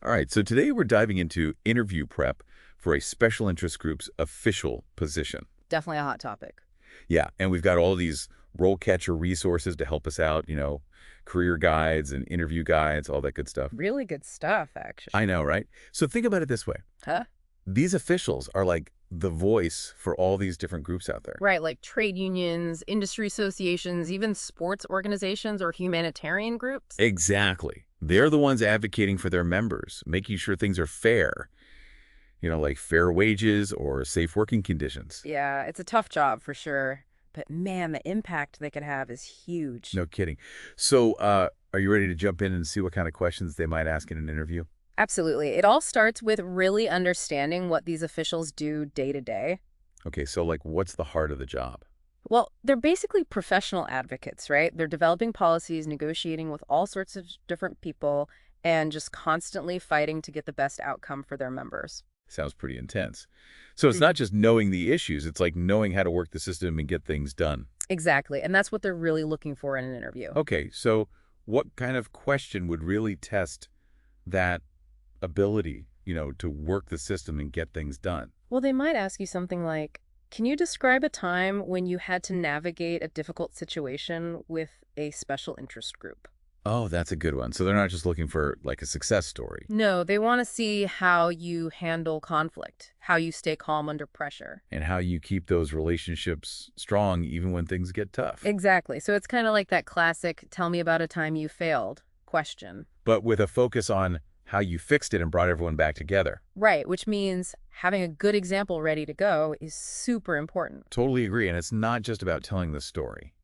All right, so today we're diving into interview prep for a special interest group's official position. Definitely a hot topic. Yeah, and we've got all these RoleCatcher resources to help us out, career guides and interview guides, all that good stuff. Really good stuff, actually. I know, right? So think about it this way. Huh? These officials are like the voice for all these different groups out there. Right, like trade unions, industry associations, even sports organizations or humanitarian groups. Exactly. They're the ones advocating for their members, making sure things are fair, like fair wages or safe working conditions. Yeah, it's a tough job for sure. But man, the impact they could have is huge. No kidding. So are you ready to jump in and see what kind of questions they might ask in an interview? Absolutely. It all starts with really understanding what these officials do day to day. Okay, so what's the heart of the job? Well, they're basically professional advocates, right? They're developing policies, negotiating with all sorts of different people, and just constantly fighting to get the best outcome for their members. Sounds pretty intense. So it's not just knowing the issues, it's like knowing how to work the system and get things done. Exactly. And that's what they're really looking for in an interview. Okay, so what kind of question would really test that ability, to work the system and get things done? Well, they might ask you something like, can you describe a time when you had to navigate a difficult situation with a special interest group? Oh, that's a good one. So they're not just looking for a success story. No, they want to see how you handle conflict, how you stay calm under pressure. And how you keep those relationships strong even when things get tough. Exactly. So it's kind of like that classic, tell me about a time you failed question. But with a focus on how you fixed it and brought everyone back together. Right, which means having a good example ready to go is super important. Totally agree. And it's not just about telling the story,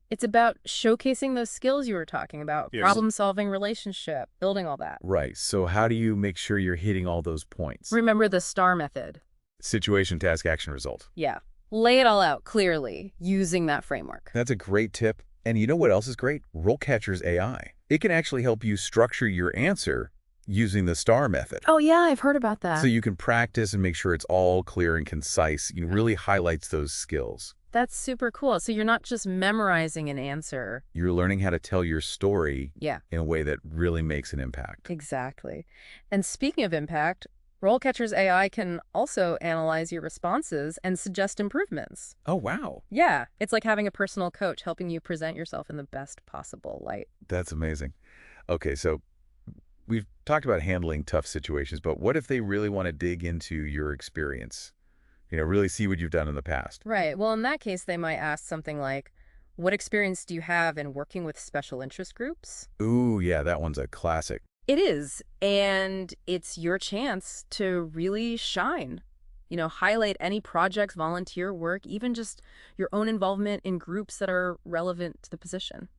It's about showcasing those skills you were talking about, Yes. problem-solving, relationship, building all that. Right. So how do you make sure you're hitting all those points? Remember the STAR method. Situation, task, action, result. Yeah. Lay it all out clearly using that framework. That's a great tip. And you know what else is great? RoleCatcher's AI. It can actually help you structure your answer using the STAR method. Oh, yeah, I've heard about that. So you can practice and make sure it's all clear and concise. It really highlights those skills. That's super cool. So you're not just memorizing an answer. You're learning how to tell your story Yeah, in a way that really makes an impact. exactly. And speaking of impact, RoleCatcher's AI can also analyze your responses and suggest improvements. Oh, wow. Yeah, it's like having a personal coach helping you present yourself in the best possible light. That's amazing. Okay, so we've talked about handling tough situations, but what if they really want to dig into your experience? Really see what you've done in the past. Right. Well, in that case, they might ask something like, what experience do you have in working with special interest groups? Ooh, yeah, that one's a classic. It is. And it's your chance to really shine. Highlight any projects, volunteer work, even just your own involvement in groups that are relevant to the position.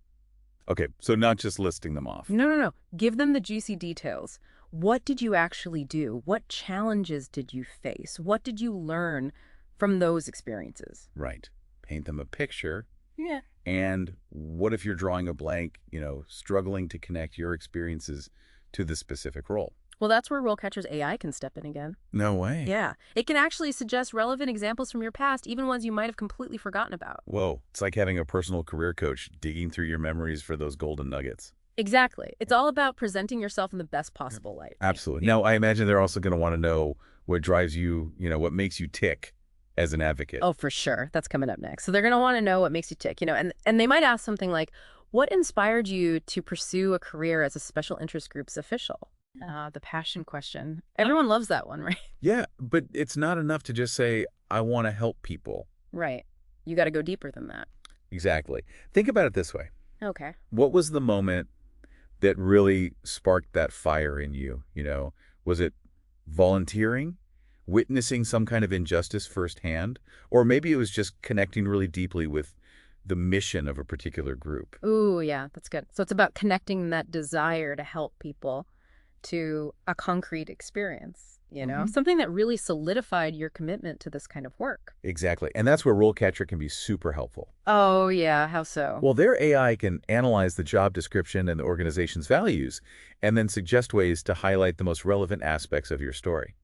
Okay, so not just listing them off. No. Give them the juicy details. What did you actually do? What challenges did you face? What did you learn from those experiences? Right. Paint them a picture. Yeah. And what if you're drawing a blank, struggling to connect your experiences to the specific role? Well, that's where RoleCatcher's AI can step in again. No way. Yeah. It can actually suggest relevant examples from your past, even ones you might have completely forgotten about. Whoa, it's like having a personal career coach digging through your memories for those golden nuggets. Exactly. It's all about presenting yourself in the best possible light. Absolutely. Now, I imagine they're also going to want to know what drives you, what makes you tick as an advocate. Oh, for sure. That's coming up next. So they're going to want to know what makes you tick, and they might ask something like, what inspired you to pursue a career as a special interest group's official? The passion question. Everyone loves that one, right? Yeah, but it's not enough to just say, I want to help people. Right. You got to go deeper than that. Exactly. Think about it this way. Okay. What was the moment that really sparked that fire in you? Was it volunteering, witnessing some kind of injustice firsthand, or maybe it was just connecting really deeply with the mission of a particular group? Ooh, yeah, that's good. So it's about connecting that desire to help people to a concrete experience, something that really solidified your commitment to this kind of work. Exactly. And that's where RoleCatcher can be super helpful. Oh, yeah. How so? Well, their AI can analyze the job description and the organization's values, and then suggest ways to highlight the most relevant aspects of your story.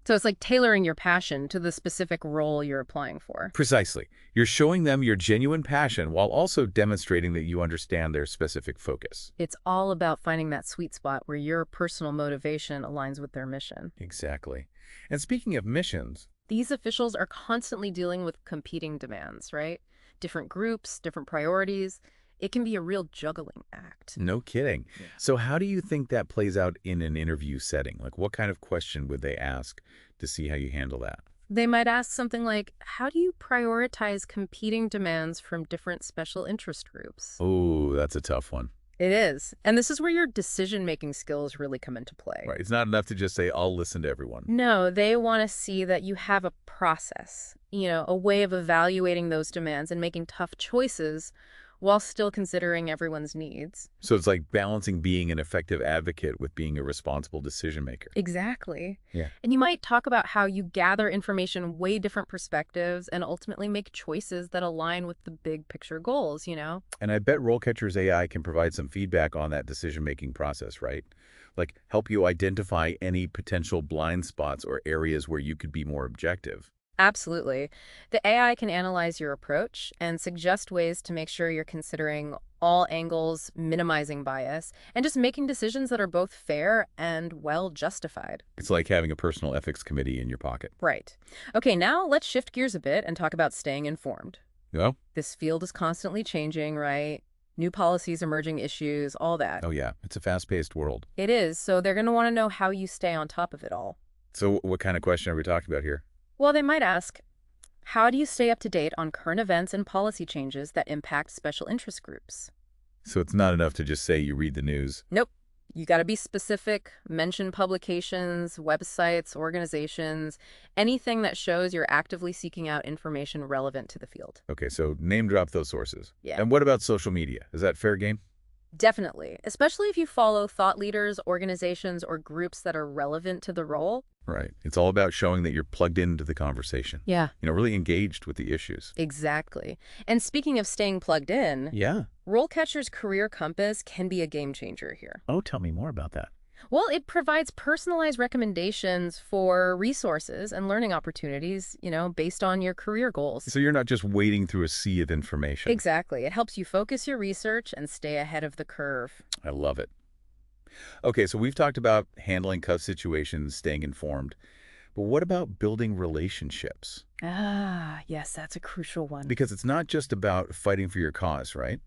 So it's like tailoring your passion to the specific role you're applying for. Precisely. You're showing them your genuine passion while also demonstrating that you understand their specific focus. It's all about finding that sweet spot where your personal motivation aligns with their mission. Exactly. And speaking of missions, These officials are constantly dealing with competing demands, right? Different groups, different priorities. It can be a real juggling act. no kidding. Yeah. So how do you think that plays out in an interview setting? Like, what kind of question would they ask to see how you handle that? They might ask something like, how do you prioritize competing demands from different special interest groups? Oh, that's a tough one. It is. And this is where your decision-making skills really come into play. Right. It's not enough to just say, I'll listen to everyone. No, they want to see that you have a process, a way of evaluating those demands and making tough choices while still considering everyone's needs. So it's like balancing being an effective advocate with being a responsible decision maker. Exactly. Yeah. And you might talk about how you gather information, weigh different perspectives, and ultimately make choices that align with the big picture goals. And I bet RoleCatcher's AI can provide some feedback on that decision-making process, right? Like help you identify any potential blind spots or areas where you could be more objective. Absolutely. The AI can analyze your approach and suggest ways to make sure you're considering all angles, minimizing bias, and just making decisions that are both fair and well justified. It's like having a personal ethics committee in your pocket. Right. Okay, now let's shift gears a bit and talk about staying informed. Oh? This field is constantly changing, right? New policies, emerging issues, all that. Oh, yeah. It's a fast-paced world. It is, so they're going to want to know how you stay on top of it all. So what kind of question are we talking about here? Well, they might ask, how do you stay up to date on current events and policy changes that impact special interest groups? So it's not enough to just say you read the news. Nope. You got to be specific, mention publications, websites, organizations, anything that shows you're actively seeking out information relevant to the field. Okay, so name drop those sources. Yeah. And what about social media? Is that fair game? Definitely, especially if you follow thought leaders, organizations, or groups that are relevant to the role. Right. It's all about showing that you're plugged into the conversation. Yeah. Really engaged with the issues. Exactly. And speaking of staying plugged in, Yeah. RoleCatcher's Career Compass can be a game changer here. Oh, tell me more about that. Well, it provides personalized recommendations for resources and learning opportunities, based on your career goals. So you're not just wading through a sea of information. Exactly. It helps you focus your research and stay ahead of the curve. I love it. Okay, so we've talked about handling tough situations, staying informed. But what about building relationships? Ah, yes, that's a crucial one. Because it's not just about fighting for your cause, right?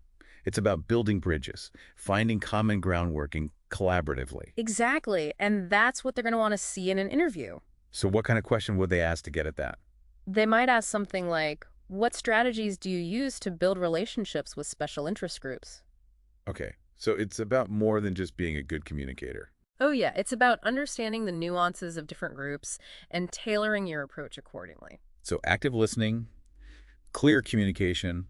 It's about building bridges, finding common ground, working collaboratively. Exactly. And that's what they're going to want to see in an interview. So what kind of question would they ask to get at that? They might ask something like, what strategies do you use to build relationships with special interest groups? Okay, so it's about more than just being a good communicator. Oh, yeah. It's about understanding the nuances of different groups and tailoring your approach accordingly. So active listening, clear communication,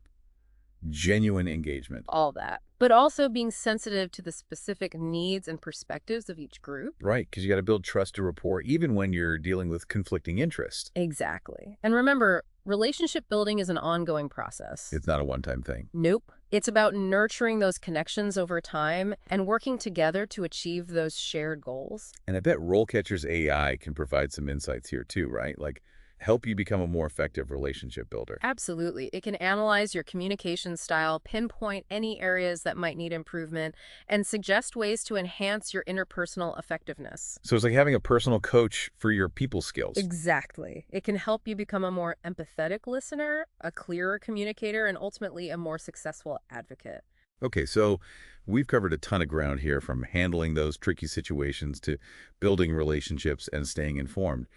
genuine engagement. All that. But also being sensitive to the specific needs and perspectives of each group. Right, because you got to build trust or rapport even when you're dealing with conflicting interests. Exactly. And remember, relationship building is an ongoing process. It's not a one-time thing. Nope. It's about nurturing those connections over time and working together to achieve those shared goals. And I bet RoleCatcher's AI can provide some insights here too, right? Like help you become a more effective relationship builder. Absolutely. It can analyze your communication style, pinpoint any areas that might need improvement, and suggest ways to enhance your interpersonal effectiveness. So it's like having a personal coach for your people skills. Exactly. It can help you become a more empathetic listener, a clearer communicator, and ultimately a more successful advocate. Okay, so we've covered a ton of ground here, from handling those tricky situations to building relationships and staying informed.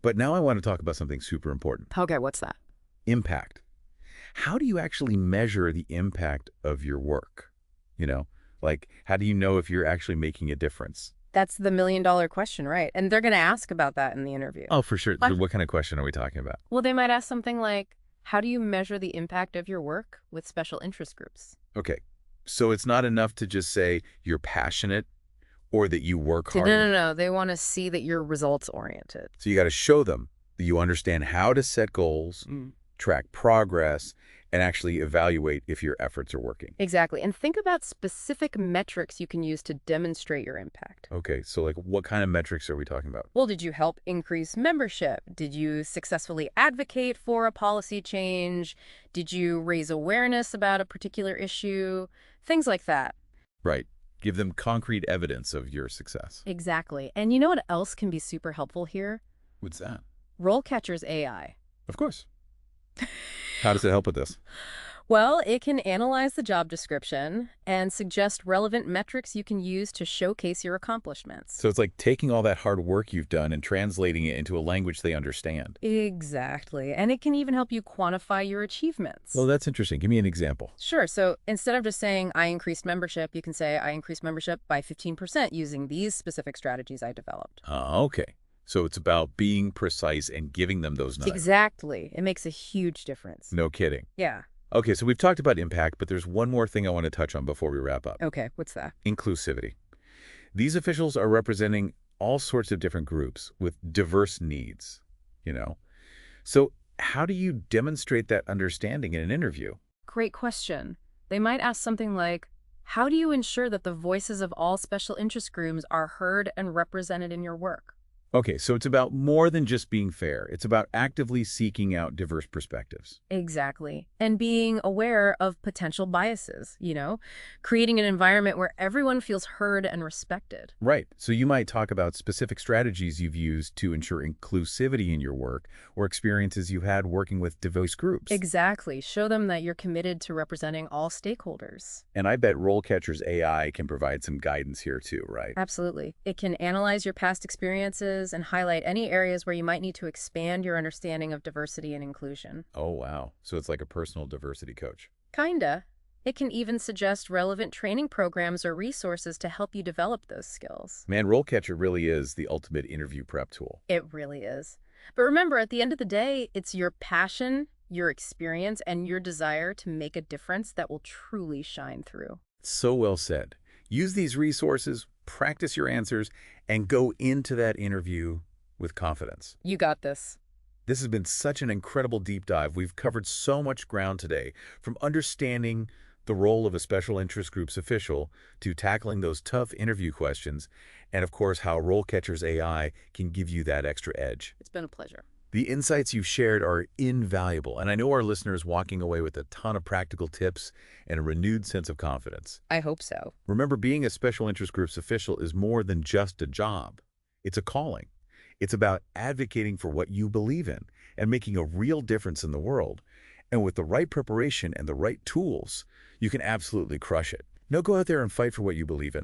But now I want to talk about something super important. Okay, what's that? Impact. How do you actually measure the impact of your work? Like how do you know if you're actually making a difference? That's the million-dollar question, right? And they're going to ask about that in the interview. Oh, for sure. What? What kind of question are we talking about? Well, they might ask something like, how do you measure the impact of your work with special interest groups? Okay, so it's not enough to just say you're passionate or that you work hard. No. They want to see that you're results-oriented. So you got to show them that you understand how to set goals, track progress, and actually evaluate if your efforts are working. Exactly. And think about specific metrics you can use to demonstrate your impact. Okay, so like what kind of metrics are we talking about? Well, did you help increase membership? Did you successfully advocate for a policy change? Did you raise awareness about a particular issue? Things like that. Right. Give them concrete evidence of your success. Exactly. And you know what else can be super helpful here? What's that? RoleCatcher's AI. Of course. How does it help with this? Well, it can analyze the job description and suggest relevant metrics you can use to showcase your accomplishments. So it's like taking all that hard work you've done and translating it into a language they understand. Exactly. And it can even help you quantify your achievements. Well, that's interesting. Give me an example. Sure. So instead of just saying, I increased membership, you can say, I increased membership by 15% using these specific strategies I developed. Okay. So it's about being precise and giving them those nuggets. Exactly. It makes a huge difference. No kidding. Yeah. Okay, so we've talked about impact, but there's one more thing I want to touch on before we wrap up. Okay. What's that? Inclusivity. These officials are representing all sorts of different groups with diverse needs, you know. So how do you demonstrate that understanding in an interview? Great question. They might ask something like, how do you ensure that the voices of all special interest groups are heard and represented in your work? Okay, so it's about more than just being fair. It's about actively seeking out diverse perspectives. Exactly. And being aware of potential biases, creating an environment where everyone feels heard and respected. Right. So you might talk about specific strategies you've used to ensure inclusivity in your work or experiences you've had working with diverse groups. Exactly. Show them that you're committed to representing all stakeholders. And I bet RoleCatcher's AI can provide some guidance here too, right? Absolutely. It can analyze your past experiences and highlight any areas where you might need to expand your understanding of diversity and inclusion. Oh, wow. So it's like a personal diversity coach. Kinda. It can even suggest relevant training programs or resources to help you develop those skills. Man, RoleCatcher really is the ultimate interview prep tool. It really is. But remember, at the end of the day, it's your passion, your experience, and your desire to make a difference that will truly shine through. So well said. Use these resources, practice your answers, and go into that interview with confidence. You got this. This has been such an incredible deep dive. We've covered so much ground today, from understanding the role of a special interest group's official to tackling those tough interview questions, and of course how RoleCatcher's AI can give you that extra edge. It's been a pleasure. The insights you've shared are invaluable, and I know our listeners walking away with a ton of practical tips and a renewed sense of confidence. I hope so. Remember, being a special interest group's official is more than just a job. It's a calling. It's about advocating for what you believe in and making a real difference in the world. And with the right preparation and the right tools, you can absolutely crush it. Now go out there and fight for what you believe in.